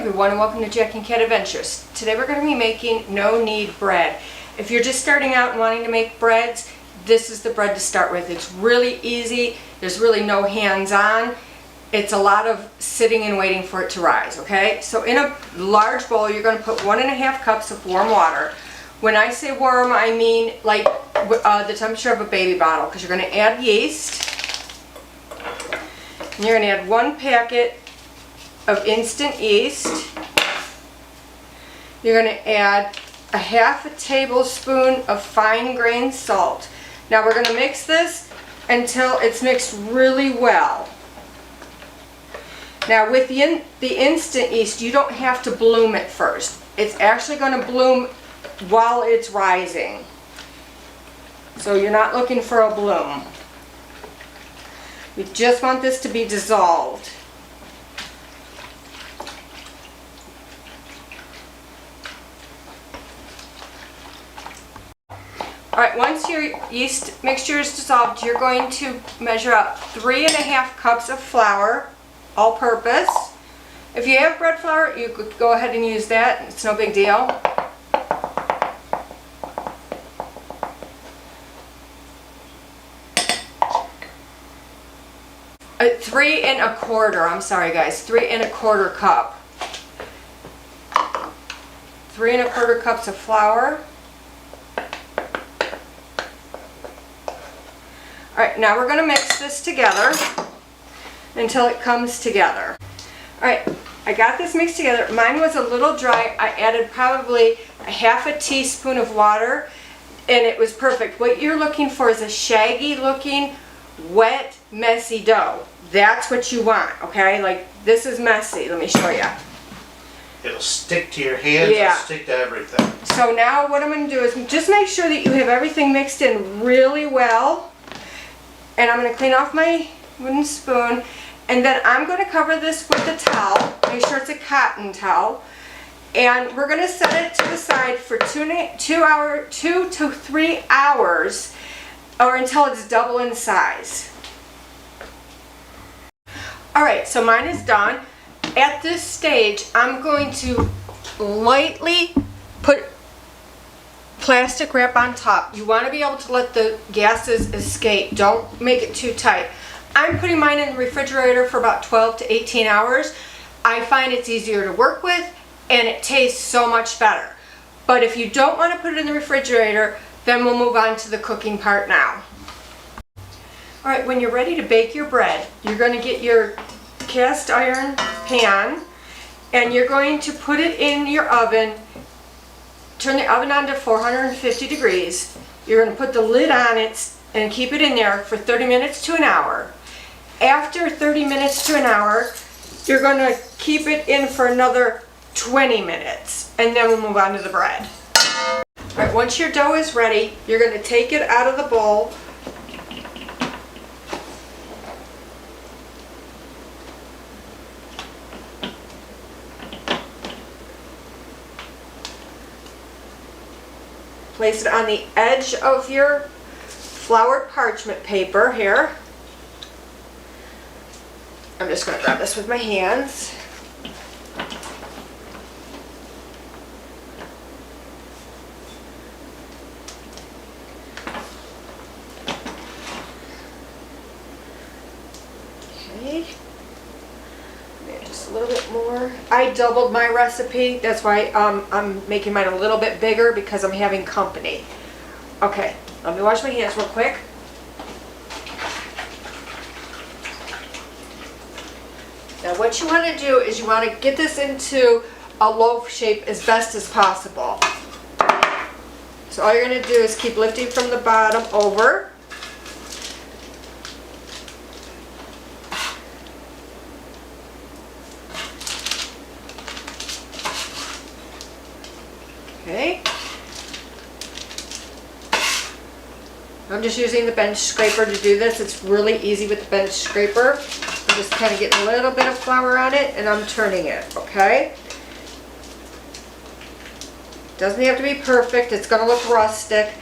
everyone, and welcome to Jack and Cat Adventures. Today we're going to be making no-knead bread. If you're just starting out and wanting to make breads, this is the bread to start with. It's really easy. There's really no hands-on. It's a lot of sitting and waiting for it to rise, okay? So in a large bowl, you're going to put 1.5 cups of warm water. When I say warm, I mean like the temperature of a baby bottle, because you're going to add yeast. And you're going to add 1 packet of instant yeast. You're going to add a 1/2 tablespoon of fine grained salt. Now we're going to mix this until it's mixed really well. Now with the instant yeast, you don't have to bloom it first. It's actually going to bloom while it's rising. So you're not looking for a bloom. You just want this to be dissolved. Alright, once your yeast mixture is dissolved, you're going to measure out 3.5 cups of flour, all-purpose. If you have bread flour, you could go ahead and use that. It's no big deal. Three and a quarter cup. 3¼ cups of flour. Alright, now we're going to mix this together until it comes together. Alright, I got this mixed together. Mine was a little dry. I added probably a 1/2 teaspoon of water and it was perfect. What you're looking for is a shaggy looking, wet, messy dough. That's what you want, okay? Like, this is messy. Let me show you. It'll stick to your hands, Yeah. It'll stick to everything. So now what I'm going to do is just make sure that you have everything mixed in really well. And I'm going to clean off my wooden spoon. And then I'm going to cover this with a towel. Make sure it's a cotton towel. And we're going to set it to the side for 2 to 3 hours, or until it's double in size. Alright, so mine is done. At this stage, I'm going to lightly put plastic wrap on top. You want to be able to let the gases escape. Don't make it too tight. I'm putting mine in the refrigerator for about 12 to 18 hours. I find it's easier to work with and it tastes so much better. But if you don't want to put it in the refrigerator, then we'll move on to the cooking part now. Alright, when you're ready to bake your bread, you're going to get your cast iron pan and you're going to put it in your oven. Turn the oven on to 450 degrees. You're going to put the lid on it and keep it in there for 30 minutes to an hour. After 30 minutes to an hour, you're going to keep it in for another 20 minutes and then we'll move on to the bread. Alright, once your dough is ready, you're going to take it out of the bowl. Place it on the edge of your floured parchment paper here. I'm just going to grab this with my hands. Okay. Just a little bit more. I doubled my recipe. That's why I'm making mine a little bit bigger, because I'm having company. Okay, let me wash my hands real quick. Now what you want to do is you want to get this into a loaf shape as best as possible. So all you're going to do is keep lifting from the bottom over. Okay. I'm just using the bench scraper to do this. It's really easy with the bench scraper. I'm just kind of getting a little bit of flour on it and I'm turning it, okay? Doesn't have to be perfect. It's going to look rustic.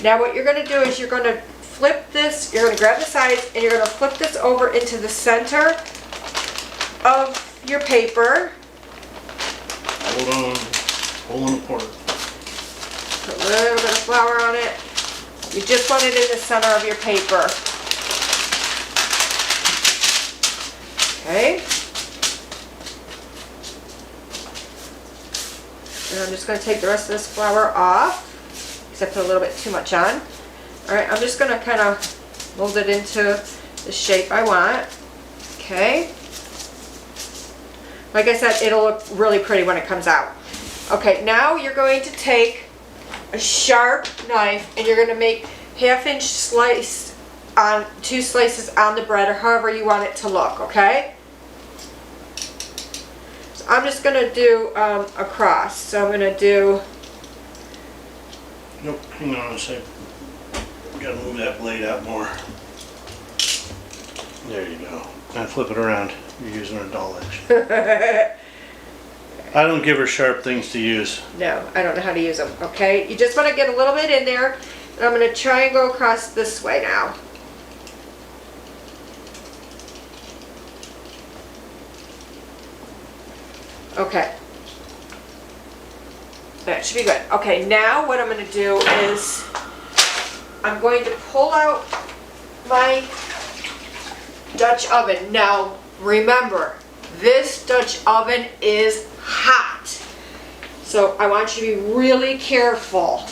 Now what you're going to do is you're going to flip this, you're going to grab the sides and you're going to flip this over into the center of your paper. Hold on. Pulling apart. Put a little bit of flour on it. You just want it in the center of your paper. Okay. And I'm just going to take the rest of this flour off, because I put a little bit too much on. Alright, I'm just going to kind of mold it into the shape I want. Okay. Like I said, it'll look really pretty when it comes out. Okay, now you're going to take a sharp knife and you're going to make 1/2 inch slice on 2 slices on the bread, or however you want it to look, okay? So I'm just going to do a cross. So I'm going to do... Nope, hang on a sec. Gotta move that blade out more. There you go. Now flip it around. You're using a dull edge. I don't give her sharp things to use. No, I don't know how to use them, okay? You just want to get a little bit in there. And I'm going to try and go across this way now. Okay. That should be good. Okay, now what I'm going to do is I'm going to pull out my Dutch oven. Now, remember, this Dutch oven is hot. So I want you to be really careful.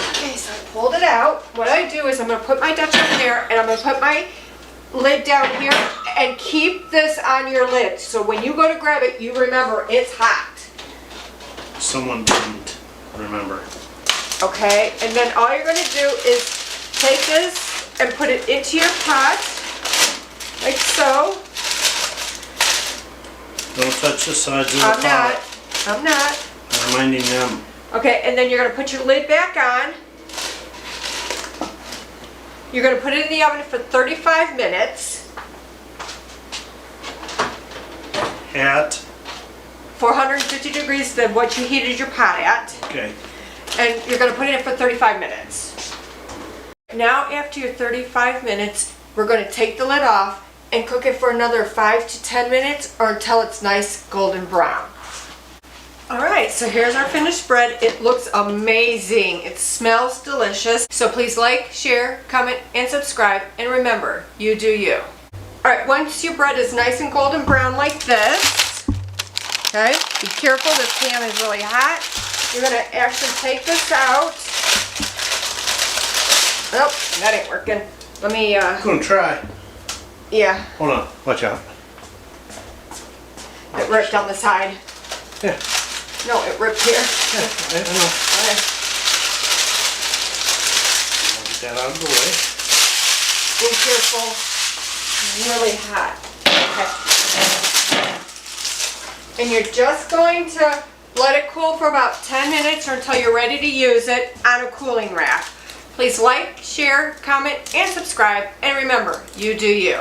Okay, so I pulled it out. What I do is I'm going to put my Dutch oven there, and I'm going to put my lid down here and keep this on your lid. So when you go to grab it, you remember it's hot. Someone didn't remember. Okay, and then all you're going to do is take this and put it into your pot, like so. Don't touch the sides of the pot. I'm not. I'm reminding them. Okay, and then you're going to put your lid back on. You're going to put it in the oven for 35 minutes. At? 450 degrees than what you heated your pot at. Okay. And you're going to put it in for 35 minutes. Now after your 35 minutes, we're going to take the lid off and cook it for another 5 to 10 minutes or until it's nice golden brown. Alright, so here's our finished bread. It looks amazing. It smells delicious. So please like, share, comment, and subscribe. And remember, you do you. Alright, once your bread is nice and golden brown like this, okay, be careful, this pan is really hot. You're going to actually take this out. Nope, that ain't working. Let me, I'm gonna try. Yeah. Hold on, watch out. It ripped down the side. Yeah. No, it ripped here. Yeah, I know. Okay. I'll get that out of the way. Be careful. It's really hot. Okay. And you're just going to let it cool for about 10 minutes or until you're ready to use it on a cooling rack. Please like, share, comment, and subscribe. And remember, you do you.